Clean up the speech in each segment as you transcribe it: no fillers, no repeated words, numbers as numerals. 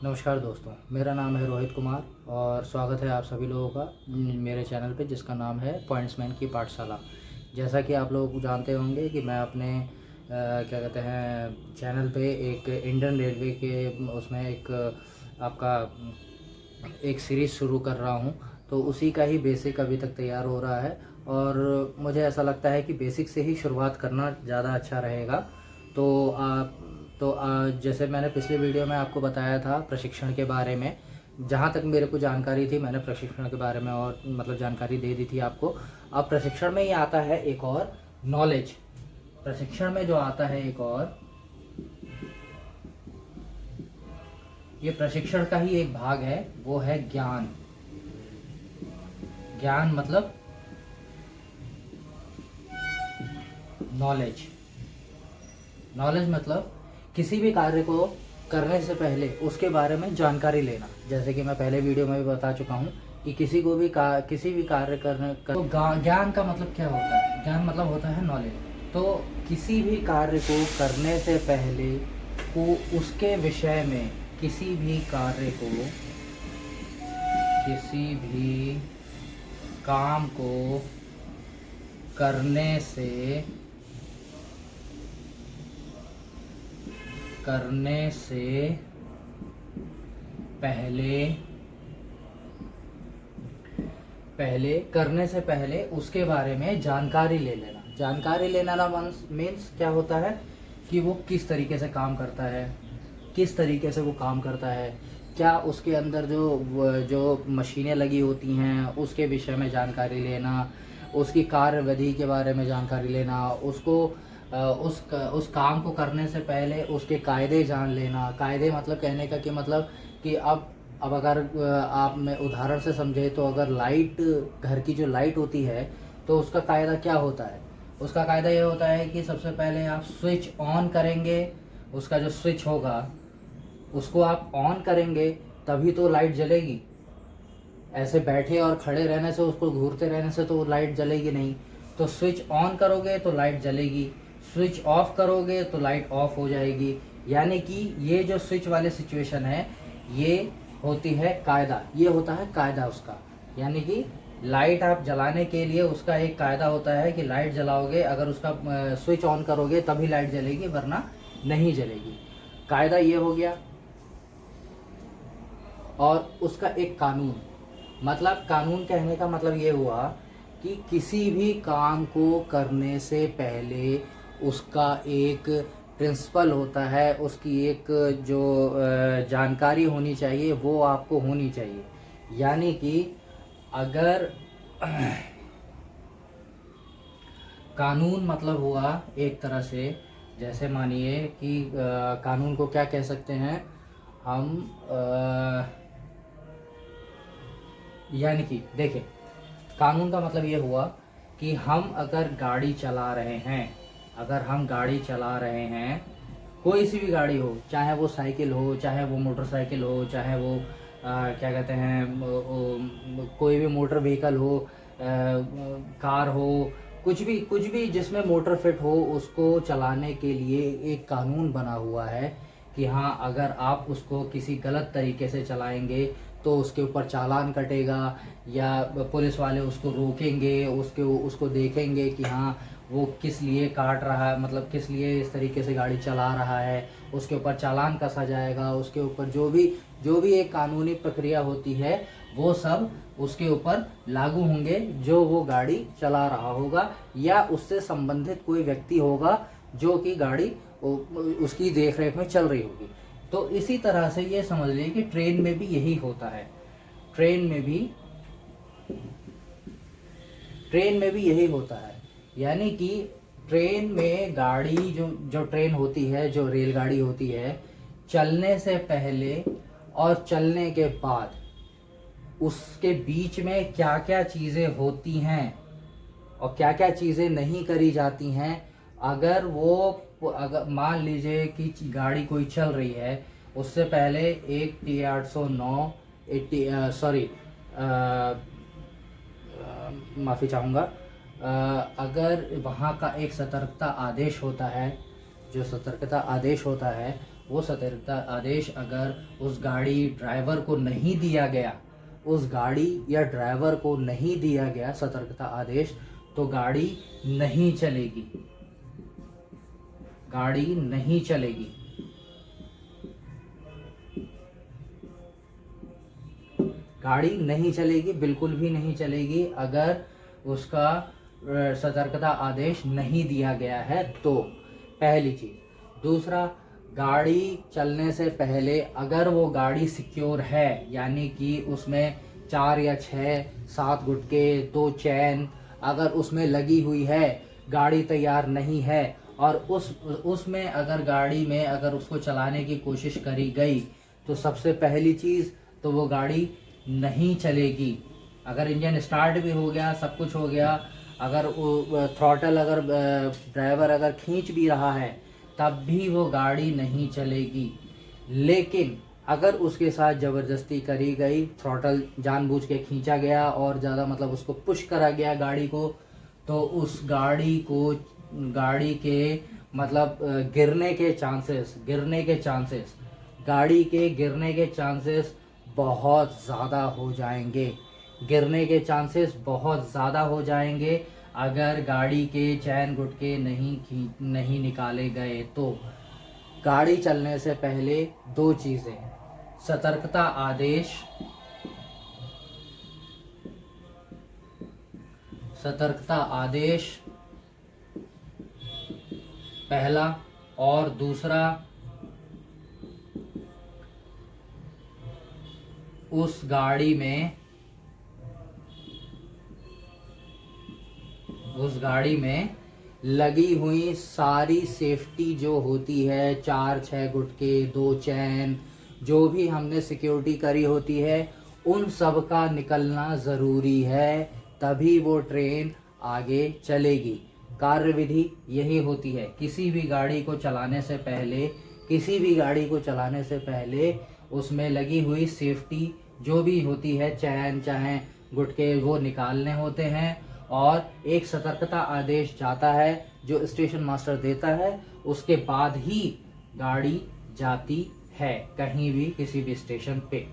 नमस्कार दोस्तों, मेरा नाम है रोहित कुमार और स्वागत है आप सभी लोगों का मेरे चैनल पे जिसका नाम है पॉइंट्समैन की पाठशाला। जैसा कि आप लोग जानते होंगे कि मैं अपने क्या कहते हैं चैनल पे एक इंडियन रेलवे के उसमें एक आपका एक सीरीज़ शुरू कर रहा हूँ। तो उसी का ही बेसिक अभी तक तैयार हो रहा है और मुझे ऐसा लगता है कि बेसिक से ही शुरुआत करना ज़्यादा अच्छा रहेगा। तो जैसे मैंने पिछले वीडियो में आपको बताया था प्रशिक्षण के बारे में, जहाँ तक मेरे को जानकारी थी मैंने प्रशिक्षण के बारे में और मतलब जानकारी दे दी थी आपको। अब प्रशिक्षण में ही आता है एक और नॉलेज। प्रशिक्षण में जो आता है एक और, ये प्रशिक्षण का ही एक भाग है, वो है ज्ञान। ज्ञान मतलब नॉलेज। नॉलेज मतलब किसी भी कार्य को करने से पहले उसके बारे में जानकारी लेना। जैसे कि मैं पहले वीडियो में भी बता चुका हूँ कि किसी भी कार्य करने तो ज्ञान का मतलब क्या होता है? ज्ञान मतलब होता है नॉलेज। तो किसी भी कार्य को करने से पहले को उसके विषय में किसी भी काम को करने से पहले उसके बारे में जानकारी ले लेना। जानकारी लेना मीन्स क्या होता है कि वो किस तरीके से काम करता है, क्या उसके अंदर जो मशीनें लगी होती हैं उसके विषय में जानकारी लेना, उसकी कार्यविधि के बारे में जानकारी लेना, उस काम को करने से पहले उसके कायदे जान लेना। कायदे मतलब कहने का कि मतलब कि अब अगर आप मैं उदाहरण से समझे तो अगर घर की जो लाइट होती है तो उसका कायदा क्या होता है? उसका कायदा ये होता है कि सबसे पहले आप स्विच ऑन करेंगे, उसका जो स्विच होगा उसको आप ऑन करेंगे तभी तो लाइट जलेगी। ऐसे बैठे और खड़े रहने से, उसको घूरते रहने से तो लाइट जलेगी नहीं। तो स्विच ऑन करोगे तो लाइट जलेगी, स्विच ऑफ करोगे तो लाइट ऑफ हो जाएगी। यानी कि ये जो स्विच वाले सिचुएशन है ये होती है कायदा, ये होता है कायदा उसका। यानी कि लाइट आप जलाने के लिए उसका एक कायदा होता है कि लाइट जलाओगे, अगर उसका स्विच ऑन करोगे तभी लाइट जलेगी वरना नहीं जलेगी। कायदा ये हो गया। और उसका एक कानून, मतलब कानून कहने का मतलब ये हुआ कि किसी भी काम को करने से पहले उसका एक प्रिंसिपल होता है, उसकी एक जो जानकारी होनी चाहिए वो आपको होनी चाहिए। यानी कि अगर कानून मतलब हुआ एक तरह से, जैसे मानिए कि कानून को क्या कह सकते हैं हम, यानी कि देखिए कानून का मतलब ये हुआ कि हम अगर गाड़ी चला रहे हैं, कोई सी भी गाड़ी हो, चाहे वो साइकिल हो, चाहे वो मोटरसाइकिल हो, चाहे वो क्या कहते हैं कोई भी मोटर व्हीकल हो, कार हो, कुछ भी जिसमें मोटर फिट हो, उसको चलाने के लिए एक कानून बना हुआ है कि हाँ अगर आप उसको किसी गलत तरीके से चलाएंगे तो उसके ऊपर चालान कटेगा, या पुलिस वाले उसको रोकेंगे, उसको देखेंगे कि हाँ वो किस लिए काट रहा है, मतलब किस लिए इस तरीके से गाड़ी चला रहा है, उसके ऊपर चालान कसा जाएगा। उसके ऊपर जो भी एक कानूनी प्रक्रिया होती है वो सब उसके ऊपर लागू होंगे, जो वो गाड़ी चला रहा होगा या उससे संबंधित कोई व्यक्ति होगा जो कि गाड़ी उसकी देख रेख में चल रही होगी। तो इसी तरह से ये समझ लीजिए कि ट्रेन में भी यही होता है। ट्रेन में भी यही होता है। यानी कि ट्रेन में गाड़ी जो ट्रेन होती है, जो रेलगाड़ी होती है, चलने से पहले और चलने के बाद उसके बीच में क्या क्या चीज़ें होती हैं और क्या क्या चीज़ें नहीं करी जाती हैं। अगर मान लीजिए कि गाड़ी कोई चल रही है, उससे पहले एक T809 सॉरी माफ़ी चाहूँगा, अगर वहाँ का एक सतर्कता आदेश होता है, जो सतर्कता आदेश होता है वो सतर्कता आदेश अगर उस गाड़ी ड्राइवर को नहीं दिया गया, उस गाड़ी या ड्राइवर को नहीं दिया गया सतर्कता आदेश, तो गाड़ी नहीं चलेगी, गाड़ी नहीं चलेगी। गाड़ी नहीं चलेगी, बिल्कुल भी नहीं चलेगी अगर उसका सतर्कता आदेश नहीं दिया गया है तो, पहली चीज़। दूसरा, गाड़ी चलने से पहले अगर वो गाड़ी सिक्योर है, यानी कि उसमें 4 या 6 7 गुटके 2 चैन अगर उसमें लगी हुई है, गाड़ी तैयार नहीं है और उसमें अगर गाड़ी में अगर उसको चलाने की कोशिश करी गई, तो सबसे पहली चीज़ तो वो गाड़ी नहीं चलेगी। अगर इंजन स्टार्ट भी हो गया, सब कुछ हो गया, अगर थ्रॉटल अगर ड्राइवर अगर खींच भी रहा है, तब भी वो गाड़ी नहीं चलेगी। लेकिन अगर उसके साथ ज़बरदस्ती करी गई, थ्रॉटल जानबूझ के खींचा गया और ज़्यादा मतलब उसको पुश करा गया गाड़ी को, तो उस गाड़ी के मतलब गिरने के चांसेस गाड़ी के गिरने के चांसेस बहुत ज़्यादा हो जाएंगे, गिरने के चांसेस बहुत ज़्यादा हो जाएंगे अगर गाड़ी के चैन गुटके नहीं निकाले गए तो। गाड़ी चलने से पहले 2 चीज़ें, सतर्कता आदेश पहला, और दूसरा उस गाड़ी में लगी हुई सारी सेफ्टी जो होती है, 4-6 गुटके 2 चैन, जो भी हमने सिक्योरिटी करी होती है, उन सब का निकलना ज़रूरी है, तभी वो ट्रेन आगे चलेगी। कार्यविधि यही होती है, किसी भी गाड़ी को चलाने से पहले उसमें लगी हुई सेफ्टी जो भी होती है, चैन चाहे गुटके, वो निकालने होते हैं और एक सतर्कता आदेश जाता है जो स्टेशन मास्टर देता है, उसके बाद ही गाड़ी जाती है कहीं भी किसी भी स्टेशन पे।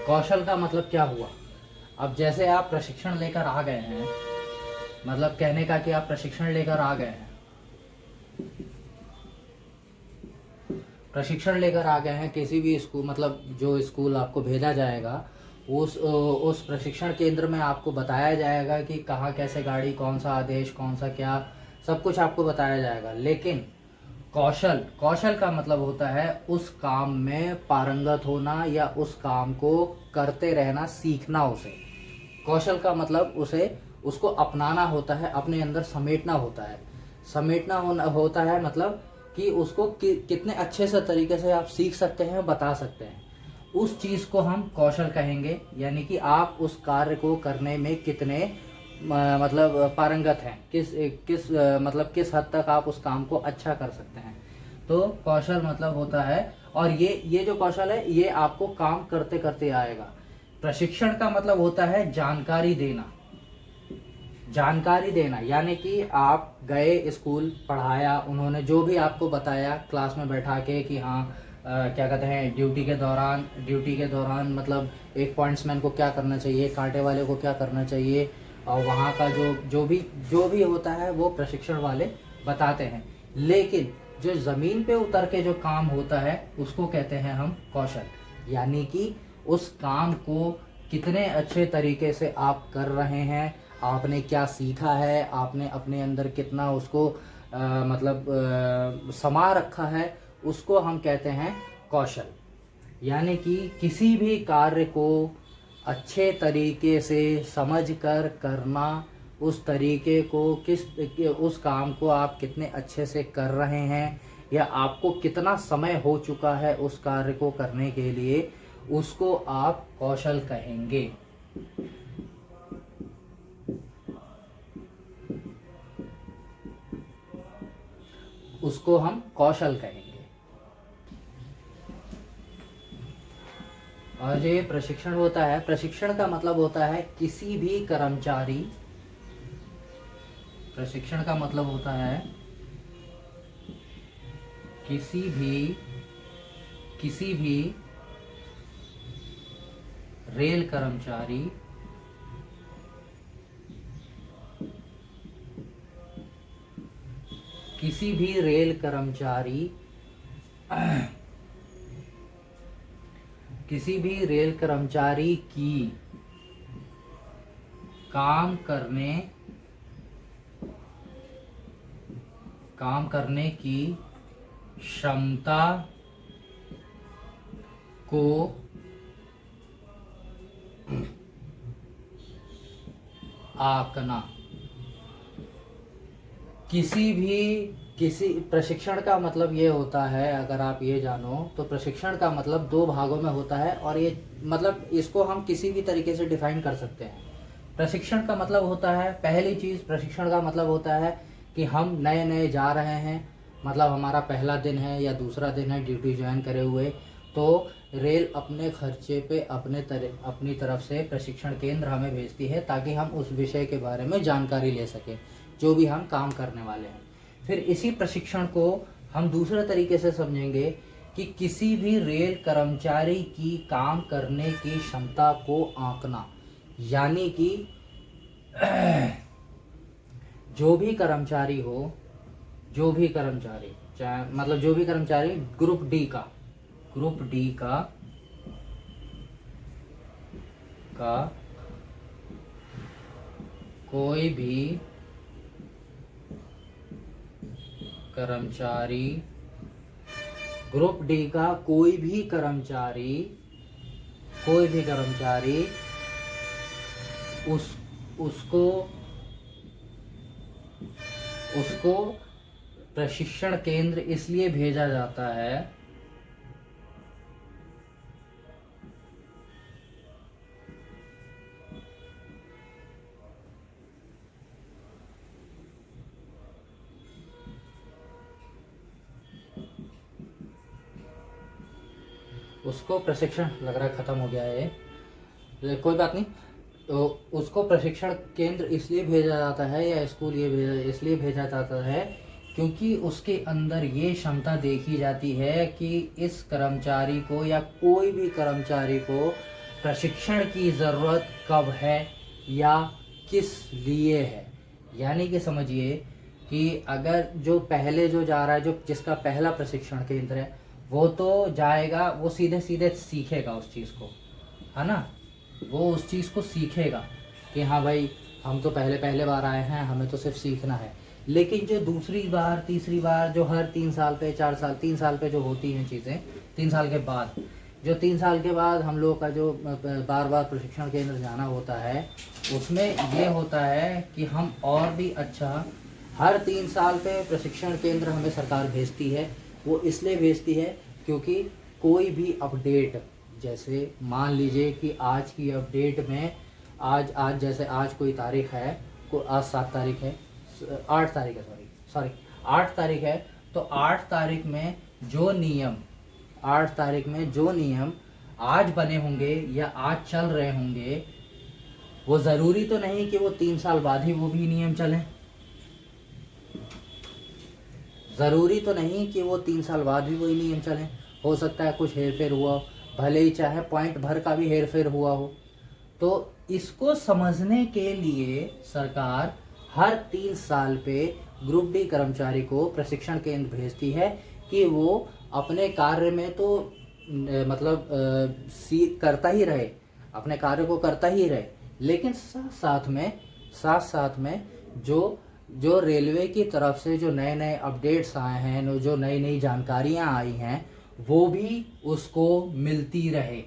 कौशल का मतलब क्या हुआ? अब जैसे आप प्रशिक्षण लेकर आ गए हैं, मतलब कहने का कि आप प्रशिक्षण लेकर आ गए हैं, किसी भी स्कूल, मतलब जो स्कूल आपको भेजा जाएगा, उस प्रशिक्षण केंद्र में आपको बताया जाएगा कि कहाँ कैसे गाड़ी, कौन सा आदेश, कौन सा क्या, सब कुछ आपको बताया जाएगा। लेकिन कौशल का मतलब होता है उस काम में पारंगत होना या उस काम को करते रहना, सीखना। उसे कौशल का मतलब उसको अपनाना होता है, अपने अंदर समेटना होता है। होता है मतलब कि उसको कितने अच्छे से तरीके से आप सीख सकते हैं, बता सकते हैं, उस चीज़ को हम कौशल कहेंगे। यानी कि आप उस कार्य को करने में कितने मतलब पारंगत हैं, किस हद तक आप उस काम को अच्छा कर सकते हैं, तो कौशल मतलब होता है। और ये जो कौशल है, ये आपको काम करते करते आएगा। प्रशिक्षण का मतलब होता है जानकारी देना, यानी कि आप गए स्कूल, पढ़ाया, उन्होंने जो भी आपको बताया क्लास में बैठा के कि हाँ क्या कहते हैं, ड्यूटी के दौरान मतलब एक पॉइंट्समैन को क्या करना चाहिए, कांटे वाले को क्या करना चाहिए, और वहाँ का जो भी होता है वो प्रशिक्षण वाले बताते हैं। लेकिन जो ज़मीन पे उतर के जो काम होता है, उसको कहते हैं हम कौशल। यानी कि उस काम को कितने अच्छे तरीके से आप कर रहे हैं, आपने क्या सीखा है, आपने अपने अंदर कितना उसको समा रखा है, उसको हम कहते हैं कौशल। यानी कि किसी भी कार्य को अच्छे तरीके से समझकर करना, उस तरीके को उस काम को आप कितने अच्छे से कर रहे हैं, या आपको कितना समय हो चुका है उस कार्य को करने के लिए, उसको आप कौशल कहेंगे। उसको हम कौशल कहेंगे। और जो ये प्रशिक्षण होता है, प्रशिक्षण का मतलब होता है किसी भी कर्मचारी प्रशिक्षण का मतलब होता है किसी भी रेल कर्मचारी किसी भी रेल कर्मचारी किसी भी रेल कर्मचारी की काम करने की क्षमता को आंकना। किसी प्रशिक्षण का मतलब ये होता है, अगर आप ये जानो तो प्रशिक्षण का मतलब दो भागों में होता है, और ये मतलब इसको हम किसी भी तरीके से डिफाइन कर सकते हैं। प्रशिक्षण का मतलब होता है, पहली चीज़ प्रशिक्षण का मतलब होता है कि हम नए नए जा रहे हैं, मतलब हमारा पहला दिन है या दूसरा दिन है ड्यूटी ज्वाइन करे हुए, तो रेल अपने खर्चे पे अपनी तरफ से प्रशिक्षण केंद्र हमें भेजती है ताकि हम उस विषय के बारे में जानकारी ले सकें जो भी हम काम करने वाले हैं। फिर इसी प्रशिक्षण को हम दूसरे तरीके से समझेंगे कि किसी भी रेल कर्मचारी की काम करने की क्षमता को आंकना, यानी कि जो भी कर्मचारी ग्रुप डी का कोई भी कर्मचारी ग्रुप डी का कोई भी कर्मचारी उसको प्रशिक्षण केंद्र इसलिए भेजा जाता है उसको प्रशिक्षण लग रहा है ख़त्म हो गया है, कोई बात नहीं। तो उसको प्रशिक्षण केंद्र इसलिए भेजा जाता है या स्कूल इसलिए भेजा जाता है क्योंकि उसके अंदर ये क्षमता देखी जाती है कि इस कर्मचारी को या कोई भी कर्मचारी को प्रशिक्षण की ज़रूरत कब है या किस लिए है। यानी कि समझिए कि अगर जो पहले जो जा रहा है, जिसका पहला प्रशिक्षण केंद्र है, वो तो जाएगा, वो सीधे सीधे सीखेगा उस चीज़ को, है ना, वो उस चीज़ को सीखेगा कि हाँ भाई हम तो पहले बार आए हैं, हमें तो सिर्फ सीखना है। लेकिन जो दूसरी बार तीसरी बार जो हर 3 साल पे 4 साल 3 साल पे जो होती हैं चीज़ें, 3 साल के बाद तीन साल के बाद हम लोग का जो बार बार प्रशिक्षण केंद्र जाना होता है, उसमें ये होता है कि हम और भी अच्छा, हर 3 साल पे प्रशिक्षण केंद्र हमें सरकार भेजती है। वो इसलिए भेजती है क्योंकि कोई भी अपडेट, जैसे मान लीजिए कि आज की अपडेट में आज जैसे आज कोई तारीख है, आज 7 तारीख है, 8 तारीख है, सॉरी 8 तारीख है, तो 8 तारीख में जो नियम आज बने होंगे या आज चल रहे होंगे, वो ज़रूरी तो नहीं कि वो 3 साल बाद ही वो भी नियम चलें। ज़रूरी तो नहीं कि वो 3 साल बाद भी वही नियम चलें। हो सकता है कुछ हेरफेर हुआ, भले ही चाहे पॉइंट भर का भी हेरफेर हुआ हो। तो इसको समझने के लिए सरकार हर 3 साल पे ग्रुप डी कर्मचारी को प्रशिक्षण केंद्र भेजती है कि वो अपने कार्य में तो मतलब करता ही रहे, अपने कार्य को करता ही रहे, लेकिन साथ साथ में जो रेलवे की तरफ से जो नए नए अपडेट्स आए हैं, जो नई नई जानकारियां आई हैं, वो भी उसको मिलती रहे।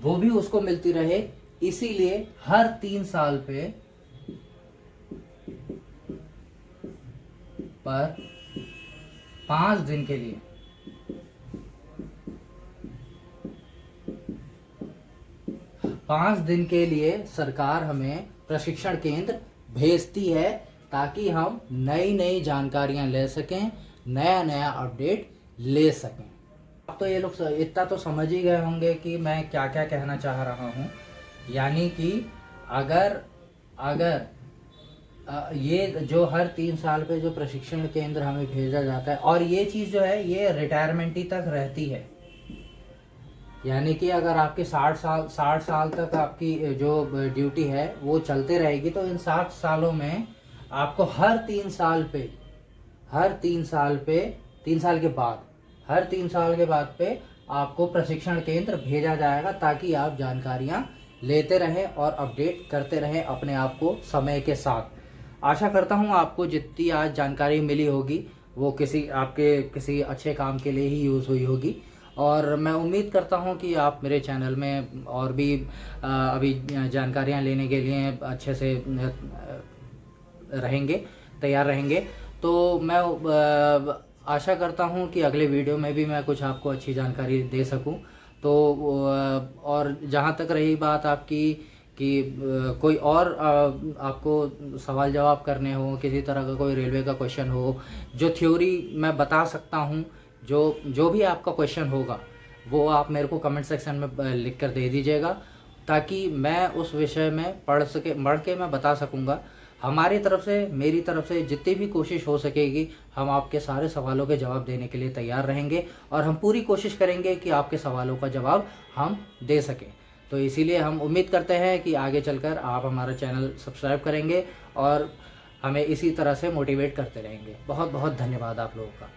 वो भी उसको मिलती रहे, इसीलिए हर 3 साल पे पर 5 दिन के लिए सरकार हमें प्रशिक्षण केंद्र भेजती है ताकि हम नई नई जानकारियां ले सकें, नया नया अपडेट ले सकें। अब तो ये लोग इतना तो समझ ही गए होंगे कि मैं क्या क्या कहना चाह रहा हूँ। यानी कि अगर अगर ये जो हर 3 साल पे जो प्रशिक्षण केंद्र हमें भेजा जाता है, और ये चीज़ जो है ये रिटायरमेंट ही तक रहती है। यानी कि अगर आपके 60 साल तक आपकी जो ड्यूटी है वो चलते रहेगी, तो इन 60 सालों में आपको हर 3 साल पे 3 साल के बाद हर 3 साल के बाद पे आपको प्रशिक्षण केंद्र भेजा जाएगा, ताकि आप जानकारियाँ लेते रहें और अपडेट करते रहें अपने आप को समय के साथ। आशा करता हूँ आपको जितनी आज जानकारी मिली होगी वो किसी अच्छे काम के लिए ही यूज़ हुई होगी, और मैं उम्मीद करता हूँ कि आप मेरे चैनल में और भी अभी जानकारियाँ लेने के लिए अच्छे से तैयार रहेंगे। तो मैं आशा करता हूँ कि अगले वीडियो में भी मैं कुछ आपको अच्छी जानकारी दे सकूँ। तो और जहाँ तक रही बात आपकी कि कोई और आपको सवाल जवाब करने हो, किसी तरह का कोई रेलवे का क्वेश्चन हो जो थ्योरी मैं बता सकता हूँ, जो भी आपका क्वेश्चन होगा वो आप मेरे को कमेंट सेक्शन में लिख कर दे दीजिएगा, ताकि मैं उस विषय में पढ़ के मैं बता सकूँगा। हमारी तरफ से, मेरी तरफ से जितनी भी कोशिश हो सकेगी, हम आपके सारे सवालों के जवाब देने के लिए तैयार रहेंगे, और हम पूरी कोशिश करेंगे कि आपके सवालों का जवाब हम दे सकें। तो इसीलिए हम उम्मीद करते हैं कि आगे चलकर आप हमारा चैनल सब्सक्राइब करेंगे और हमें इसी तरह से मोटिवेट करते रहेंगे। बहुत बहुत धन्यवाद आप लोगों का।